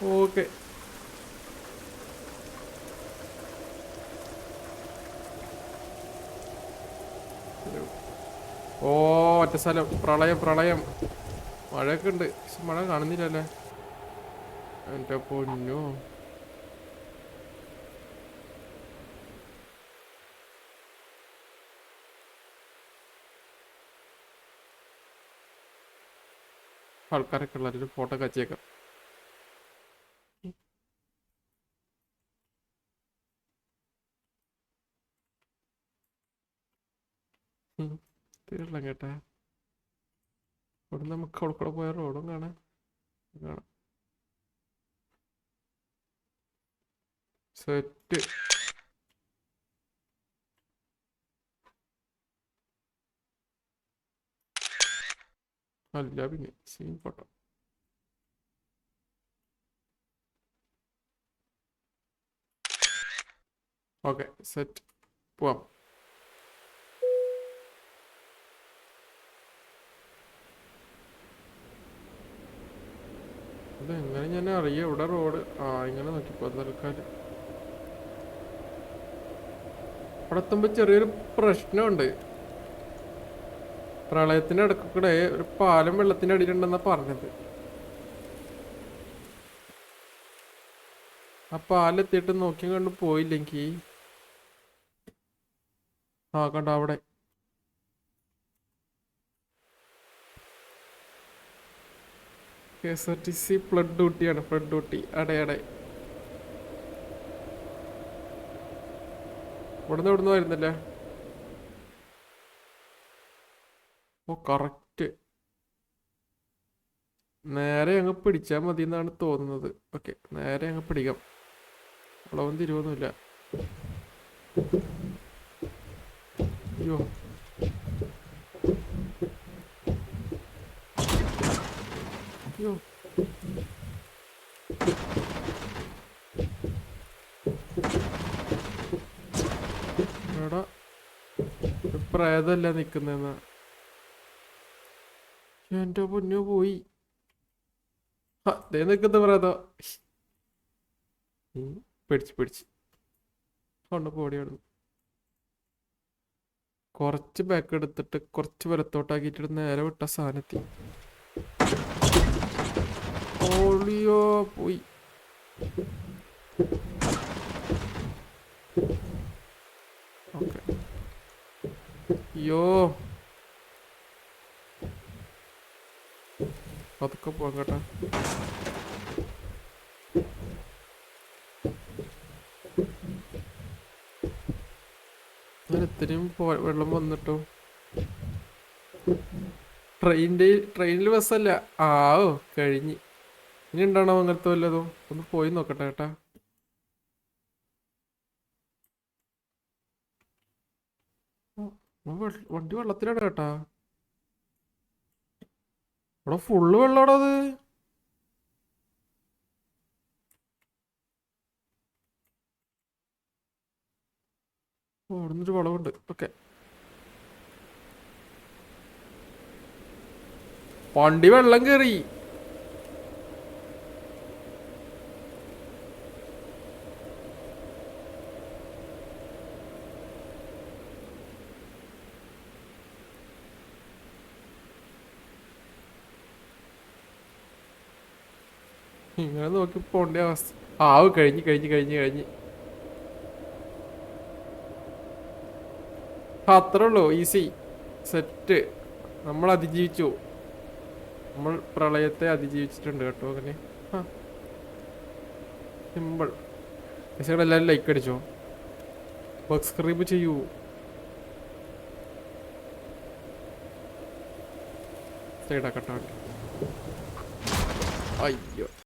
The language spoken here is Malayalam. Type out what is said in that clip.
ഓക്കെ. ഓ ഒറ്റ സ്ഥലം. പ്രളയം പ്രളയം. മഴയൊക്കെ ഉണ്ട്, പക്ഷെ മഴ കാണുന്നില്ലല്ലേ. എൻ്റെ പൊന്നു. ആൾക്കാരൊക്കെ ഉള്ള ഫോട്ടോ കച്ചേക്കാം. തീർന്ന കേട്ടാ. ഇവിടെ നമുക്ക് അവിടെ കൂടെ പോയ റോഡും കാണാം. സെറ്റ്. അല്ല പിന്നെ സീൻ ഫോട്ടോ. Okay set. പോവാം. അതെങ്ങനെ ഞാൻ അറിയാം ഇവിടെ റോഡ്. ഇങ്ങനെ നോക്കിപ്പോ തൽക്കാലം. അവിടെ എത്തുമ്പോ ചെറിയൊരു പ്രശ്നമുണ്ട്. പ്രളയത്തിന്റെ അടുക്കൂടെ ഒരു പാലം വെള്ളത്തിന്റെ അടിയിലുണ്ടെന്നാ പറഞ്ഞത്. ആ പാലെത്തിയിട്ട് നോക്കി കണ്ട് പോയില്ലെങ്കി കണ്ട അവിടെ. KSRTC ഫ്ലഡ് ഡ്യൂട്ടിയാണ്. Flood duty. അടയടെ ഇവിടുന്ന് വരുന്നില്ല. ഓ കറക്റ്റ്. നേരെ അങ്ങ് പിടിച്ചാൽ മതി എന്നാണ് തോന്നുന്നത്. ഓക്കെ നേരെ അങ്ങ് പിടിക്കാം. അളവും തിരുവൊന്നുമില്ല. അയ്യോ അയ്യോ. എടാ പ്രേതല്ല നിക്കുന്നെന്നാ. എന്റെ പൊന്നു പോയി. ദേ നിക്കുന്ന പ്രേതം. പിടിച്ച് കൊണ്ട് പോടിയാണ്. കുറച്ച് ബാക്ക് എടുത്തിട്ട് കുറച്ച് വലത്തോട്ടാക്കിയിട്ട് നേരെ വിട്ട സാധനത്തി. ഓളിയോ പോയി. ഓക്കെ. അയ്യോ അതൊക്കെ പോകാം കേട്ടാ. ഇത്രയും വെള്ളം വന്നിട്ടോ. ട്രെയിനിൽ ബസ്സല്ല. ഓ കഴിഞ്ഞ്. ഇനി ഉണ്ടാണോ അങ്ങനത്തെ വല്ലതും? ഒന്ന് പോയി നോക്കട്ടെ കേട്ടാ. വണ്ടി വെള്ളത്തിലാണ് കേട്ടാ. അവിടെ ഫുള്ള് വെള്ളാടാ അത്. അവിടെ നിന്നൊരു വളവുണ്ട്. ഓക്കെ വണ്ടി വെള്ളം കയറി. ഇങ്ങനെ നോക്കി പോണ്ട അവസ്ഥ. കഴിഞ്ഞ് അത്രേ ഉള്ളൂ. Easy set. നമ്മൾ അതിജീവിച്ചു. നമ്മൾ പ്രളയത്തെ അതിജീവിച്ചിട്ടുണ്ട് കേട്ടോ. അങ്ങനെ സിമ്പിൾ. പക്ഷേ എല്ലാവരും ലൈക്ക് അടിച്ചോ, സബ്സ്ക്രൈബ് ചെയ്യൂ. സൈഡാക്കട്ടെ. അയ്യോ